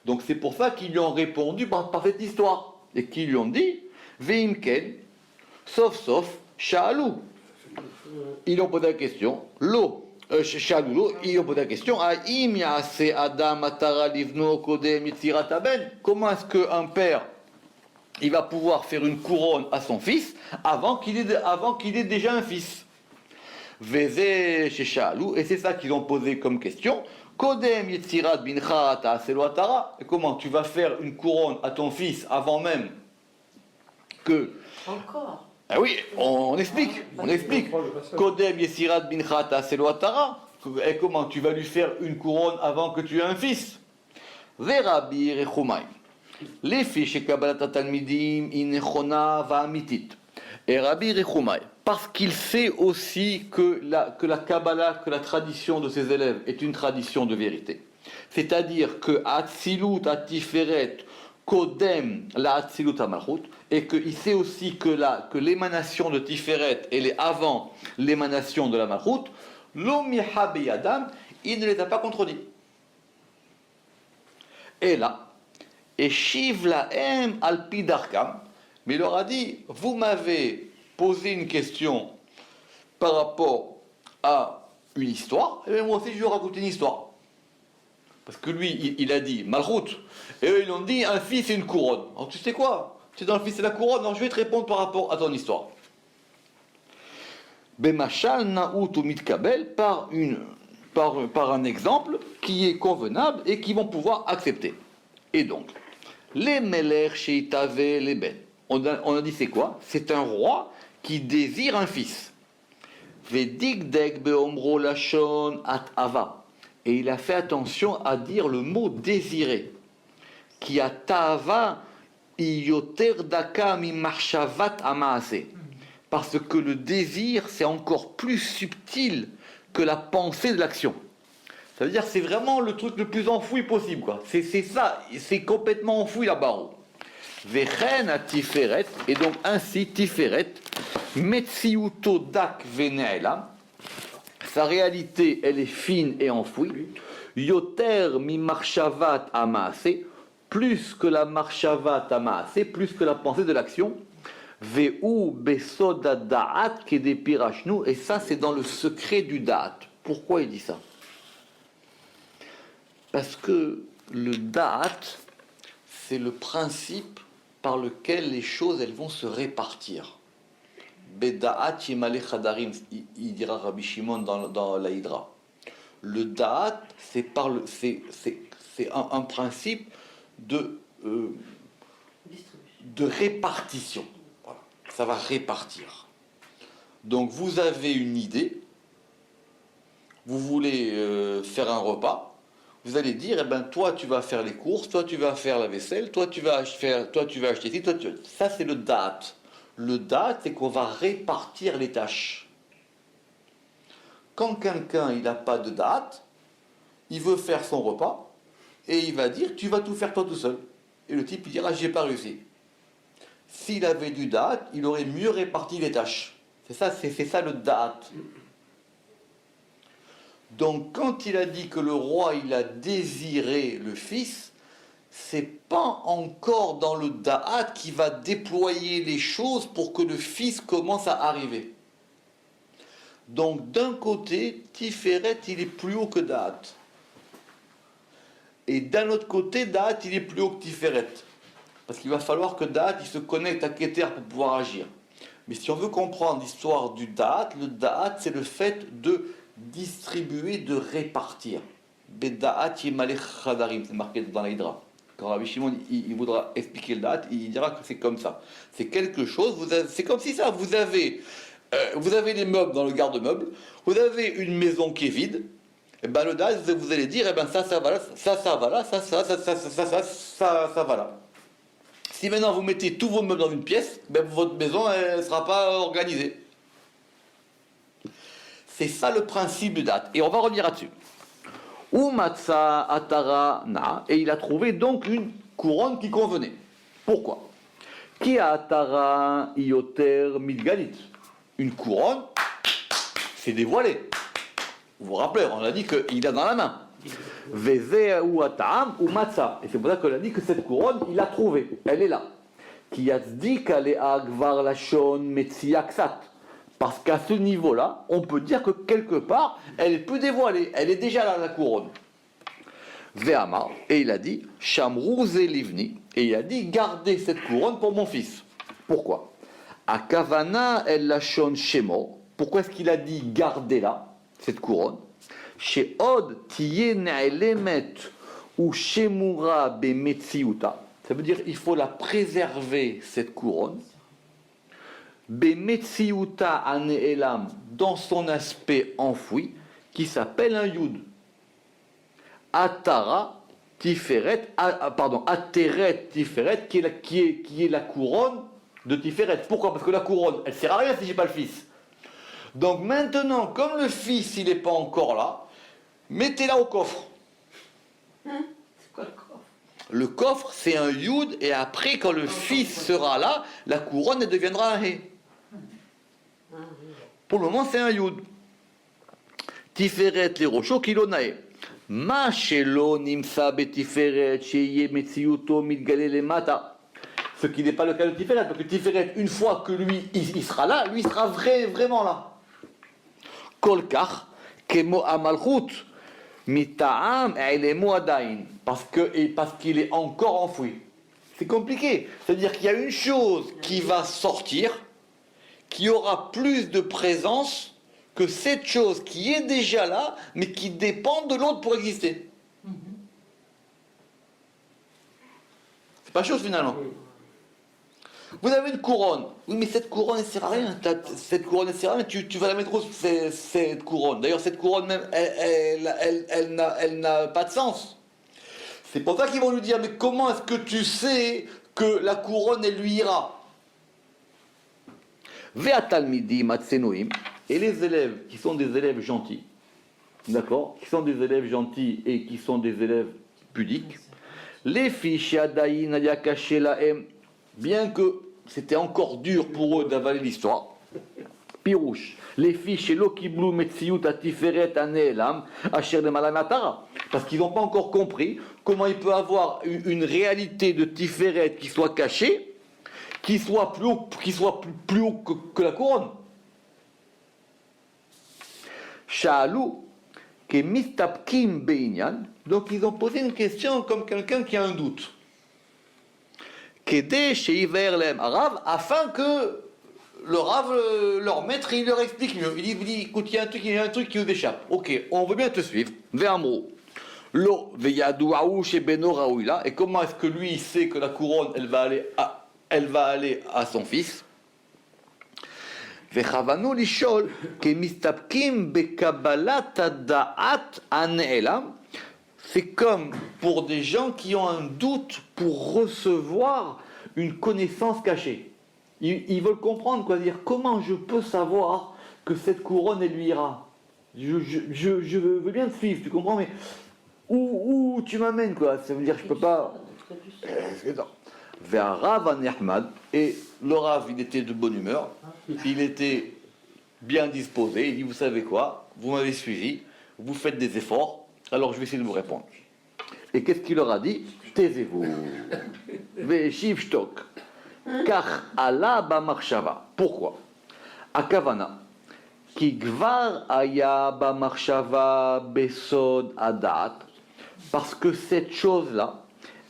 Donc c'est pour ça qu'ils lui ont répondu par cette histoire. Et qu'ils lui ont dit, Veimken, sauf, Sha'alou. Ils ont posé la question, Lo, Shaloulo, il pose la question, comment est-ce qu'un père il va pouvoir faire une couronne à son fils avant qu'il ait déjà un fils? Et c'est ça qu'ils ont posé comme question. Kodem Yetzirat Bincha Ta'aselo Atara. Et comment tu vas faire une couronne à ton fils avant même que. Encore. Ah oui, on explique. Kodem Yetzirat Bincha Ta'aselo Atara. Et comment tu vas lui faire une couronne avant que tu aies un fils? Verabi Rechumai. Les fiches et Kabbalat Talmidim Inechona Va'amitit. Et Rabbi Rechumai, parce qu'il sait aussi que la Kabbalah, que la tradition de ses élèves est une tradition de vérité. C'est-à-dire que Atzilut Atiferet Kodem la Atzilut Amalchut, et qu'il sait aussi que l'émanation de Tiferet, elle est avant l'émanation de la Malchut, l'Omiha Beyadam, il ne les a pas contredits. Et là, et Shiv Lahem Alpi Darkam, mais il leur a dit, vous m'avez posé une question par rapport à une histoire, et bien moi aussi je vais raconter une histoire. Parce que lui, il a dit Malchut, et eux ils ont dit un fils et une couronne. Alors tu sais quoi? Tu es dans le fils et la couronne, alors je vais te répondre par rapport à ton histoire. Bemachal Naout ou Mitkabel par un exemple qui est convenable et qui vont pouvoir accepter. Et donc, les Meler Sheitave les Ben. On a dit c'est quoi? C'est un roi qui désire un fils. Vedigdeg beomro lachon at ava. Et il a fait attention à dire le mot désirer. Qui a ta'ava yoter daka mi marshavat amaase. Parce que le désir, c'est encore plus subtil que la pensée de l'action. Ça veut dire c'est vraiment le truc le plus enfoui possible, quoi. C'est ça, c'est complètement enfoui là-bas. Vechen à Tiferet, et donc ainsi Tiferet, Metsiuto dak veneela, sa réalité elle est fine et enfouie, Yoter mi marshavat amaase, plus que la marshavat amaase, plus que la pensée de l'action, Veu besoda da'at kedepirashnu, et ça c'est dans le secret du da'at. Pourquoi il dit ça? Parce que le da'at, c'est le principe par lequel les choses elles vont se répartir. Beda'at yemale chadarim, il dira Rabbi Shimon dans la Hydra. Le da'at, c'est un principe de répartition. Voilà. Ça va répartir. Donc vous avez une idée, vous voulez faire un repas. Vous allez dire, eh ben, toi tu vas faire les courses, toi tu vas faire la vaisselle, toi tu vas acheter ci, ça c'est le da'at. Le da'at, c'est qu'on va répartir les tâches. Quand quelqu'un il n'a pas de da'at, il veut faire son repas, et il va dire, tu vas tout faire toi tout seul. Et le type il dira, j'ai pas réussi. S'il avait du da'at, il aurait mieux réparti les tâches. C'est ça le da'at. Donc, quand il a dit que le roi, il a désiré le fils, c'est pas encore dans le da'at qui va déployer les choses pour que le fils commence à arriver. Donc, d'un côté, Tiferet, il est plus haut que da'at. Et d'un autre côté, da'at, il est plus haut que Tiferet. Parce qu'il va falloir que da'at, il se connecte à Keter pour pouvoir agir. Mais si on veut comprendre l'histoire du da'at, le da'at, c'est le fait de distribuer, de répartir. Beda'at yemalech chadarim, c'est marqué dans la Hydra. Quand Rabbi Shimon il voudra expliquer le da'at, il dira que c'est comme ça. C'est quelque chose, c'est comme si ça, vous avez les meubles dans le garde-meuble, vous avez une maison qui est vide, et ben le da'at, vous allez dire, et ben ça va là, ça va là, ça va là. Si maintenant vous mettez tous vos meubles dans une pièce, ben votre maison elle ne sera pas organisée. C'est ça le principe du da'at. Et on va revenir là-dessus. Umatsa atara na, et il a trouvé donc une couronne qui convenait. Pourquoi? Ki atara ioter milgalit. Une couronne, c'est dévoilé. Vous vous rappelez, on a dit qu'il a dans la main. Veze ou atam ou matza. Et c'est pour ça qu'on a dit que cette couronne, il l'a trouvée. Elle est là. Ki yatzdik ale agvar lashon metziaksat. Parce qu'à ce niveau-là, on peut dire que quelque part, elle est plus dévoilée, elle est déjà là, la couronne. Ve'amar, et il a dit, Shamrouz et Livni, et il a dit, gardez cette couronne pour mon fils. Pourquoi? Akavana el lachon shemo. Pourquoi est-ce qu'il a dit, gardez-la, cette couronne? Chez Od tiye ne'elemet ou shemura bemetziuta. Ça veut dire, il faut la préserver, cette couronne. Bemetziuta ane'elam, dans son aspect enfoui, qui s'appelle un yud. Atara Tiferet, Ateret Tiferet, qui est la couronne de Tiferet. Pourquoi? Parce que la couronne, elle sert à rien si j'ai pas le fils. Donc maintenant, comme le fils, il n'est pas encore là, mettez-la au coffre. C'est quoi le corps? Le coffre, c'est un yud, et après, quand le fils sera là, la couronne, elle deviendra un he. Pour le moment, c'est un yud. Tiferet les rochos kilonae. Ma shelo nimsa betiferet sheye metziuto mitgale lemata. Ce qui n'est pas le cas de Tiferet, parce que Tiferet, une fois que lui, il sera là, lui sera vraiment là. Kolkach kemo amalchut mitaam eilemo adain. Parce qu'il est encore enfoui. C'est compliqué. C'est-à-dire qu'il y a une chose qui va sortir, qui aura plus de présence que cette chose qui est déjà là, mais qui dépend de l'autre pour exister. C'est pas chose finalement. Vous avez une couronne. Oui, mais cette couronne, elle sert à rien. Cette couronne, elle sert à rien. Tu vas la mettre où, cette couronne? D'ailleurs, cette couronne même, elle n'a pas de sens. C'est pour ça qu'ils vont lui dire, mais comment est-ce que tu sais que la couronne, elle lui ira? Ve'atalmidim atzenoim. Et les élèves qui sont des élèves gentils, d'accord, qui sont des élèves gentils et qui sont des élèves pudiques, les fiches Adaïn Ayakaché Lahem, bien que c'était encore dur pour eux d'avaler l'histoire, Pirouche, les fiches Lokiblu Metziut Atiferet Aneelam, Asher de Malanatara, parce qu'ils n'ont pas encore compris comment il peut avoir une réalité de Tiferet qui soit cachée, qui soit plus haut que la couronne. Sha'alou, que mistapkim beinyan. Donc ils ont posé une question comme quelqu'un qui a un doute. Kede sheiver lem Rav, afin que le Rav, leur maître, il leur explique mieux. Il dit écoute, il y a un truc qui nous échappe. Ok, on veut bien te suivre. Ve'amro. Lo ve'yadu'ahu shebeno raouila. Et comment est-ce que lui, il sait que la couronne, elle va aller à son fils? וחוונו לשאול, כי מסתפקים בקבלת הדעת הנעלם, c'est comme pour des gens qui ont un doute pour recevoir une connaissance cachée. Ils veulent comprendre, quoi, dire comment je peux savoir que cette couronne, elle lui ira. Je veux bien te suivre, tu comprends, mais où tu m'amènes, quoi? Ça veut dire que je peux pas. Vers Rav Anehmad, et le Rav, il était de bonne humeur, il était bien disposé, il dit, vous savez quoi, vous m'avez suivi, vous faites des efforts, alors je vais essayer de vous répondre. Et qu'est-ce qu'il leur a dit? Taisez-vous. Ve'eshiv shtok. Car Allah b'marshava. Pourquoi? Akavana. Ki gvar aya b'marshava besod adat. Parce que cette chose-là,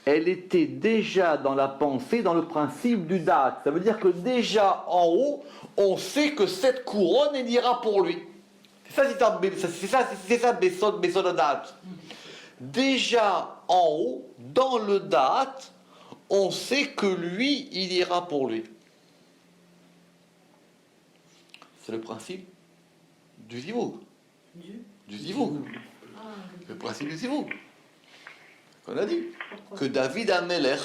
elle était déjà dans la pensée, dans le principe du date. Ça veut dire que déjà en haut, on sait que cette couronne, elle ira pour lui. C'est ça, Besod date. Déjà en haut, dans le date, on sait que lui, il ira pour lui. C'est le principe du zivug. Du zivug. Le principe du zivug. On a dit que David Amelech,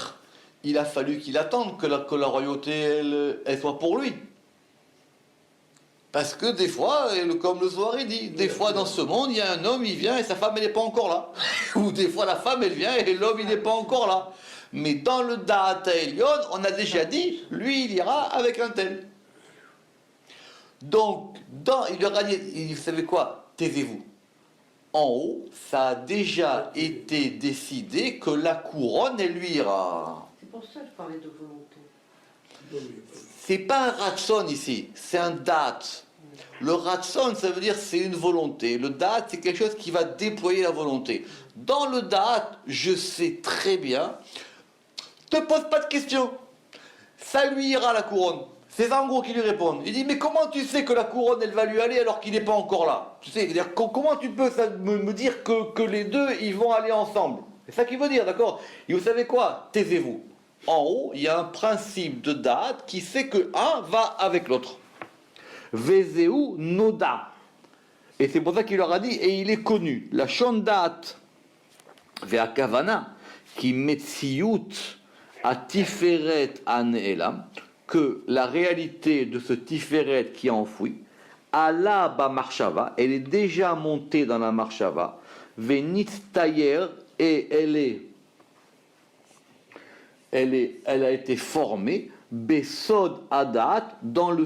il a fallu qu'il attende que la royauté elle soit pour lui. Parce que des fois, comme le soir il dit, des fois dans ce monde, il y a un homme, il vient et sa femme elle n'est pas encore là. Ou des fois la femme elle vient et l'homme il n'est pas encore là. Mais dans le Da'at Elyon, on a déjà dit, lui il ira avec un tel. Donc, il leur a dit, vous savez quoi, taisez-vous. En haut, ça a déjà été décidé que la couronne, elle lui ira. C'est pour ça que je parlais de volonté. C'est pas un ratson ici, c'est un date. Le ratson, ça veut dire c'est une volonté. Le da'at, c'est quelque chose qui va déployer la volonté. Dans le da'at, je sais très bien, te pose pas de questions. Ça lui ira la couronne. C'est ça en gros qui lui répondent. Il dit, mais comment tu sais que la couronne, elle va lui aller alors qu'il n'est pas encore là? Tu sais, c'est-à-dire, comment tu peux me dire que les deux, ils vont aller ensemble? C'est ça qu'il veut dire, d'accord? Et vous savez quoi? Taisez-vous. En haut, il y a un principe de da'at qui sait que un va avec l'autre. Vezeu noda. Et c'est pour ça qu'il leur a dit, et il est connu. La shondat ve'akavana qui metziut à tiferet aneelam, que la réalité de ce tiferet qui est enfoui, ala ba marshava, elle est déjà montée dans la marshava, ve'nitztayer, et elle a été formée, besod adat, dans le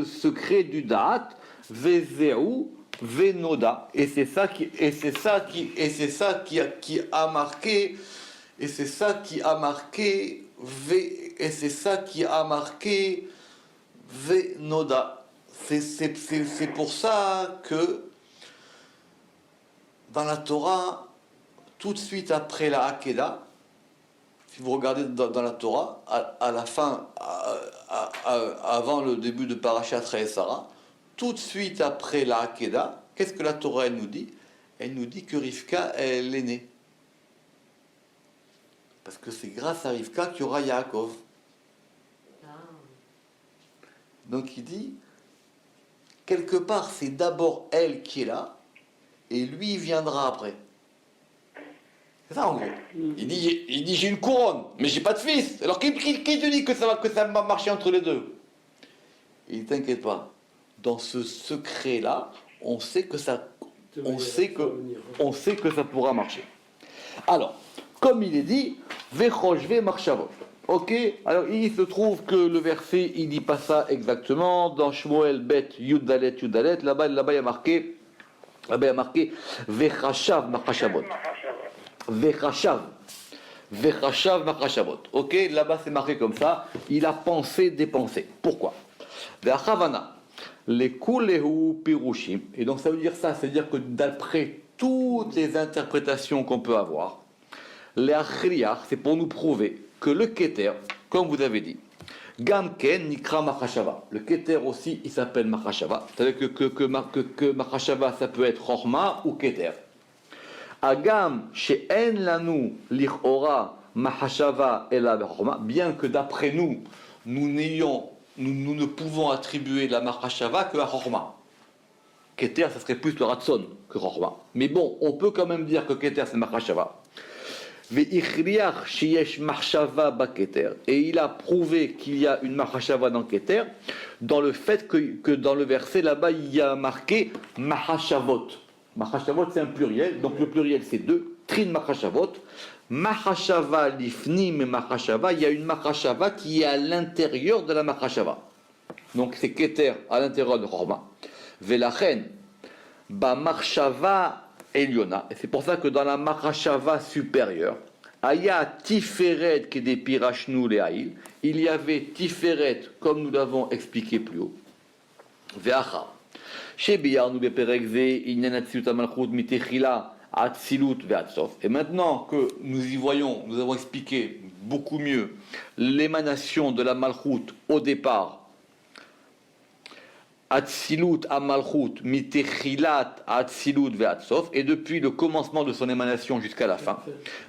secret du da'at, vezeu venoda, et c'est ça qui a marqué venoda. C'est pour ça que dans la Torah, tout de suite après la Hakeda, si vous regardez dans la Torah, à la fin, avant le début de Parashat Sarah, tout de suite après la Hakeda, qu'est-ce que la Torah elle nous dit? Elle nous dit que Rivka, elle est née. Parce que c'est grâce à Rivka qu'il y aura Yaakov. Donc il dit, quelque part, c'est d'abord elle qui est là, et lui viendra après. C'est ça en gros. Il dit j'ai une couronne, mais j'ai pas de fils. Alors qui te dit que ça va marcher entre les deux? Il t'inquiète pas. Dans ce secret-là, on sait que ça pourra marcher. Alors, comme il est dit, Vechoshve Marchavot. Ok, alors il se trouve que le verset, il dit pas ça exactement. Dans Shmuel Bet Yudalet, là-bas il y a marqué, Vechashav Marchavot. Vechashav Marchavot. Ok, là-bas c'est marqué comme ça. Il a pensé des pensées. Pourquoi? Vechavana. Les kulehu pirushim. Et donc ça veut dire ça, c'est-à-dire que d'après toutes les interprétations qu'on peut avoir, les achriach, c'est pour nous prouver que le keter, comme vous avez dit, gamken nikra machashava. Le keter aussi, il s'appelle machashava. Vous savez que machashava, ça peut être chorma ou keter. Agam she'en lanu lichora machashava ela chorma. Bien que d'après nous, nous ne pouvons attribuer la machashava que à chorma. Keter, ça serait plus le ratson que chorma. Mais bon, on peut quand même dire que keter, c'est machashava. Et il a prouvé qu'il y a une machashava dans Keter, dans le fait que dans le verset là-bas, il y a marqué machashavot. Machashavot, c'est un pluriel, donc le pluriel c'est deux, trin machashavot. Machashava lifnim et machashava, il y a une machashava qui est à l'intérieur de la machashava. Donc c'est Keter à l'intérieur de Chorma. Velachen, ba marshava Eliona. Et c'est pour ça que dans la Machashava supérieure, Aya Tiferet Kede Pirashnu Leaïl, il y avait Tiferet, comme nous l'avons expliqué plus haut. Veacha. Shebiyarnu Beperekze, Inyanatzilut Amalchut Mitechila, Atzilut Veatsof. Et maintenant que nous y voyons, nous avons expliqué beaucoup mieux l'émanation de la Malchut au départ. Atzilut Amalchut Mitechilat Atzilut Veatsof, et depuis le commencement de son émanation jusqu'à la fin.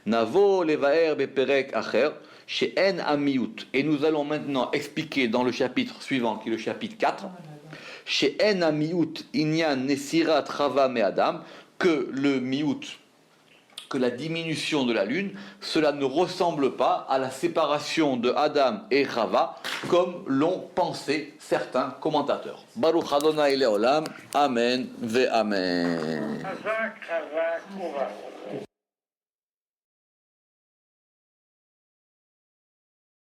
Navo Levaer Beperek Acher She'en Amiut. Et nous allons maintenant expliquer dans le chapitre suivant, qui est le chapitre 4, She'en Amiut Inyan Nesirat Chava Me'adam, que le miut, que la diminution de la lune, cela ne ressemble pas à la séparation de Adam et Chava, comme l'ont pensé certains commentateurs. Baruch Adonai Leolam, Amen ve Amen.